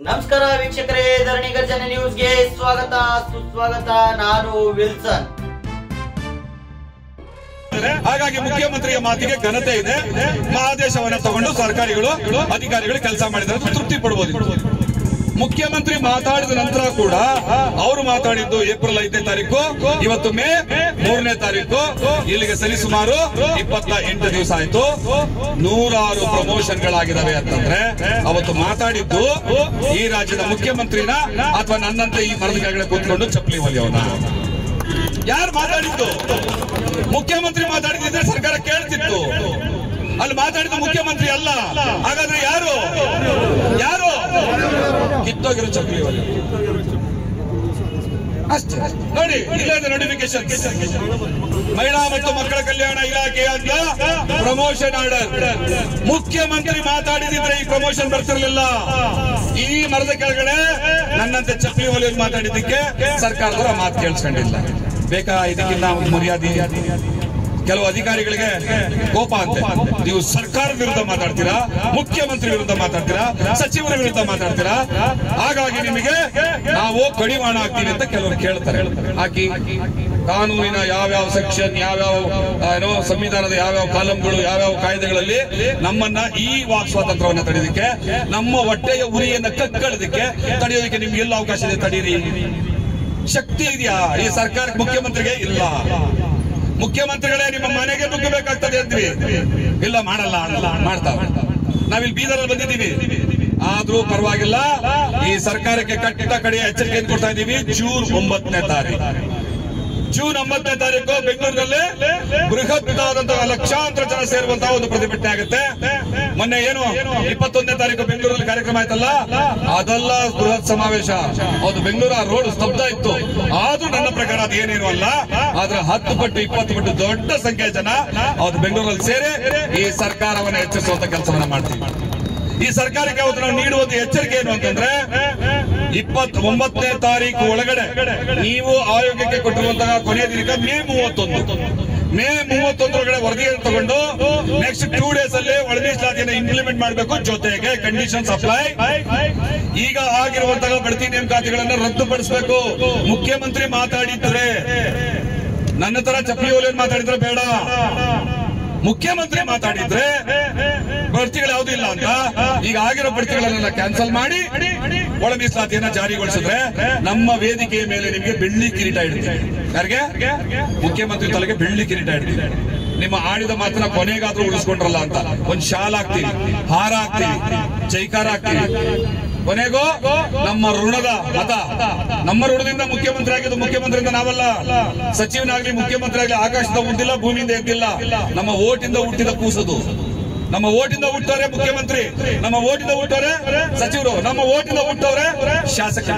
ನಮಸ್ಕಾರ ವೀಕ್ಷಕರೇ, ಧರಣಿ ಗರ್ಜನೆ ನ್ಯೂಸ್ಗೆ ಸ್ವಾಗತ ಸುಸ್ವಾಗತ. ನಾನು ವಿಲ್ಸನ್. ಹಾಗಾಗಿ ಮುಖ್ಯಮಂತ್ರಿಯ ಮಾತಿಗೆ ಘನತೆ ಇದೆ. ಆದೇಶವನ್ನು ತಗೊಂಡು ಸರ್ಕಾರಿಗಳು ಅಧಿಕಾರಿಗಳು ಕೆಲಸ ಮಾಡಿದ್ರೆ ತೃಪ್ತಿ ಪಡಬಹುದು. ಮುಖ್ಯಮಂತ್ರಿ ಮಾತಾಡಿದ ನಂತರ ಕೂಡ ಅವರು ಮಾತಾಡಿದ್ದು ಏಪ್ರಿಲ್ 5ನೇ ತಾರೀಕು, ಇವತ್ತು ಮೇ 3ನೇ ತಾರೀಕು, ಇಲ್ಲಿಗೆ ಸರಿಸುಮಾರು 28 ದಿವಸ ಆಯ್ತು. 100 ಪ್ರಮೋಷನ್ಗಳಾಗಿದ್ದಾವೆ ಅಂತಂದ್ರೆ ಅವತ್ತು ಮಾತಾಡಿದ್ದು ಈ ರಾಜ್ಯದ ಮುಖ್ಯಮಂತ್ರಿನ ಅಥವಾ ನನ್ನಂತೆ ಈ ಮರದ ಕೆಳಗಡೆ ಕೂತ್ಕೊಂಡು ಚಪ್ಪಲಿ ಹೊಲಿಯವನ? ಯಾರು ಮಾತಾಡಿದ್ದು? ಮುಖ್ಯಮಂತ್ರಿ ಮಾತಾಡಿದ್ರೆ ಸರ್ಕಾರ ಕೇಳ್ತಿತ್ತು. ಅಲ್ಲಿ ಮಾತಾಡಿದ ಮುಖ್ಯಮಂತ್ರಿ ಅಲ್ಲ. ಹಾಗಾದ್ರೆ ಯಾರು ಯಾರು ಕಿತ್ತೋಗಿರೋ ಚಪ್ಪಲಿ ಹೊಲಿ? ಅಷ್ಟೇ ನೋಡಿ. ಇಲ್ಲದ ನೋಟಿಫಿಕೇಶನ್ ಮಹಿಳಾ ಮತ್ತು ಮಕ್ಕಳ ಕಲ್ಯಾಣ ಇಲಾಖೆ ಅಂತ ಪ್ರಮೋಷನ್ ಆರ್ಡರ್. ಮುಖ್ಯಮಂತ್ರಿ ಮಾತಾಡಿದ್ರೆ ಈ ಪ್ರಮೋಷನ್ ಬರ್ತಿರ್ಲಿಲ್ಲ. ಈ ಮರದ ಕೆಳಗಡೆ ನನ್ನಂತೆ ಚಪ್ಪಲಿ ಹೊಲಿಯೋದು ಮಾತಾಡಿದ್ದಕ್ಕೆ ಸರ್ಕಾರದವರ ಮಾತು ಕೇಳಿಸ್ಕೊಂಡಿಲ್ಲ. ಬೇಕಾ ಇದಕ್ಕಿಂತ ಮರ್ಯಾದೆ? ಕೆಲವು ಅಧಿಕಾರಿಗಳಿಗೆ ಕೋಪ ಅಂತೆ. ನೀವು ಸರ್ಕಾರದ ವಿರುದ್ಧ ಮಾತಾಡ್ತೀರಾ, ಮುಖ್ಯಮಂತ್ರಿ ವಿರುದ್ಧ ಮಾತಾಡ್ತೀರಾ, ಸಚಿವರ ವಿರುದ್ಧ ಮಾತಾಡ್ತೀರಾ, ಹಾಗಾಗಿ ನಿಮಗೆ ನಾವು ಕಡಿವಾಣ ಹಾಕ್ತೀವಿ ಅಂತ ಕೆಲವರು ಕೇಳ್ತಾರೆ. ಹಾಕಿ ಕಾನೂನಿನ ಯಾವ್ಯಾವ ಸೆಕ್ಷನ್, ಯಾವ್ಯಾವ ಸಂವಿಧಾನದ ಯಾವ್ಯಾವ ಕಾಲಂಗಳು, ಯಾವ್ಯಾವ ಕಾಯ್ದೆಗಳಲ್ಲಿ ನಮ್ಮನ್ನ ಈ ವಾಕ್ ಸ್ವಾತಂತ್ರ್ಯವನ್ನು ತಡೆಯೋದಕ್ಕೆ, ನಮ್ಮ ಹೊಟ್ಟೆಯ ಉರಿಯನ್ನ ಕಕ್ಕಳೋದಕ್ಕೆ ತಡೆಯೋದಕ್ಕೆ ನಿಮ್ಗೆ ಎಲ್ಲ ಅವಕಾಶ ಇದೆ. ತಡೀರಿ. ಶಕ್ತಿ ಇದೆಯಾ ಈ ಸರ್ಕಾರಕ್ಕೆ? ಮುಖ್ಯಮಂತ್ರಿಗೆ ಇಲ್ಲ. ಮುಖ್ಯಮಂತ್ರಿಗಳೇ ನಿಮ್ಮ ಮನೆಗೆ ನುಗ್ಗಬೇಕಾಗ್ತದೆ ಅಂದ್ವಿ. ಇಲ್ಲ, ಮಾಡಲ್ಲ, ಮಾಡ್ತಾವೆ. ನಾವಿಲ್ಲಿ ಬೀದರಲ್ಲಿ ಬಂದಿದ್ದೀವಿ, ಆದ್ರೂ ಪರವಾಗಿಲ್ಲ. ಈ ಸರ್ಕಾರಕ್ಕೆ ಕಟ್ಟ ಕಡೆಯ ಎಚ್ಚರಿಕೆ ಕೊಡ್ತಾ ಇದ್ದೀವಿ. ಜೂನ್ 9ನೇ ತಾರೀಕು ಬೆಂಗಳೂರಿನಲ್ಲಿ ಬೃಹತ್ತಾದಂತಹ ಲಕ್ಷಾಂತರ ಜನ ಸೇರುವಂತಹ ಒಂದು ಪ್ರತಿಭಟನೆ ಆಗುತ್ತೆ. ಮೊನ್ನೆ ಏನು 21ನೇ ತಾರೀಕು ಬೆಂಗಳೂರಲ್ಲಿ ಕಾರ್ಯಕ್ರಮ ಆಯ್ತಲ್ಲ, ಅದೆಲ್ಲ ಬೃಹತ್ ಸಮಾವೇಶ. ಅದು ಬೆಂಗಳೂರು ರೋಡ್ ಸ್ತಬ್ಧ ಇತ್ತು. ಆದ್ರೂ ನನ್ನ ಪ್ರಕಾರ ಅದೇನೇನು ಅಲ್ಲ, ಆದ್ರೆ 10 ಪಟ್ಟು 20 ಪಟ್ಟು ದೊಡ್ಡ ಸಂಖ್ಯೆಯ ಜನ ಅದು ಬೆಂಗಳೂರಲ್ಲಿ ಸೇರಿ ಈ ಸರ್ಕಾರವನ್ನು ಎಚ್ಚರಿಸುವಂತ ಕೆಲಸವನ್ನ ಮಾಡ್ತೀವಿ. ಈ ಸರ್ಕಾರಕ್ಕೆ ಅವತ್ತು ನಾವು ನೀಡುವಂತ ಎಚ್ಚರಿಕೆ ಏನು ಅಂತಂದ್ರೆ, 29ನೇ ತಾರೀಕು ಒಳಗಡೆ ನೀವು ಆಯೋಗಕ್ಕೆ ಕೊಟ್ಟಿರುವಂತಹ ಕೊನೆಯ ದಿನಾಂಕ ಮೇ 31 ಒಳಗಡೆ ವರದಿಯನ್ನು ತಗೊಂಡು ನೆಕ್ಸ್ಟ್ 2 ಡೇಸ್ ಅಲ್ಲಿ ಒಳ ಮೀಸಲಾತಿಯನ್ನು ಇಂಪ್ಲಿಮೆಂಟ್ ಮಾಡಬೇಕು. ಜೊತೆಗೆ ಕಂಡೀಷನ್ಸ್ ಅಪ್ಲೈ, ಈಗ ಆಗಿರುವಂತಹ ಬಡ್ತಿ ನೇಮಕಾತಿಗಳನ್ನು ರದ್ದುಪಡಿಸಬೇಕು. ಮುಖ್ಯಮಂತ್ರಿ ಮಾತಾಡಿದ್ರೆ, ನನ್ನ ತರ ಚಪ್ಪಲಿ ಹೊಲಿಯೋರು ಮಾತಾಡಿದ್ರೆ ಬೇಡ. ಮುಖ್ಯಮಂತ್ರಿ ಮಾತಾಡಿದ್ರೆ ಬಡ್ತಿಗಳು ಯಾವುದೂ ಇಲ್ಲ ಅಂತ ಈಗ ಆಗಿರೋ ಬಡ್ತಿಗಳನ್ನೆಲ್ಲ ಕ್ಯಾನ್ಸಲ್ ಮಾಡಿ ಒಳ ಮೀಸಲಾತಿಯನ್ನ ಜಾರಿಗೊಳಿಸಿದ್ರೆ ನಮ್ಮ ವೇದಿಕೆಯ ಮೇಲೆ ನಿಮಗೆ ಬೆಳ್ಳಿ ಕಿರೀಟ ಇಡ್ತೀವಿ. ಯಾರಿಗೆ? ಮುಖ್ಯಮಂತ್ರಿ ತಲೆಗೆ ಬೆಳ್ಳಿ ಕಿರೀಟ ಇಡ್ತೀವಿ. ನಿಮ್ಮ ಆಡಿದ ಮಾತನ್ನ ಕೊನೆಗಾದ್ರೂ ಉಳಿಸ್ಕೊಂಡ್ರಲ್ಲ ಅಂತ ಒಂದ್ ಶಾಲ್ ಹಾಕ್ತೀವಿ, ಹಾರ ಹಾಕ್ತೀವಿ, ಜೈಕಾರ ಹಾಕ್ತೀವಿ. ಕೊನೆಗೂ ನಮ್ಮ ಋಣದ ಮತ, ನಮ್ಮ ಋಣದಿಂದ ಮುಖ್ಯಮಂತ್ರಿ ಆಗಿದ್ದು ಮುಖ್ಯಮಂತ್ರಿಯಿಂದ ನಾವಲ್ಲ. ಸಚಿವನಾಗ್ಲಿ ಮುಖ್ಯಮಂತ್ರಿ ಆಗ್ಲಿ ಆಕಾಶದ ಹುಟ್ಟಿಲ್ಲ, ಭೂಮಿಯಿಂದ ಎದ್ದಿಲ್ಲ. ನಮ್ಮ ಓಟಿಂದ ಹುಟ್ಟಿದ ಕೂಸುದು. ನಮ್ಮ ಓಟಿಂದ ಹುಟ್ಟವ್ರೆ ಮುಖ್ಯಮಂತ್ರಿ, ನಮ್ಮ ಓಟಿಂದ ಹುಟ್ಟವ್ರೆ ಸಚಿವರು, ನಮ್ಮ ಓಟಿಂದ ಹುಟ್ಟವ್ರೆ ಶಾಸಕ.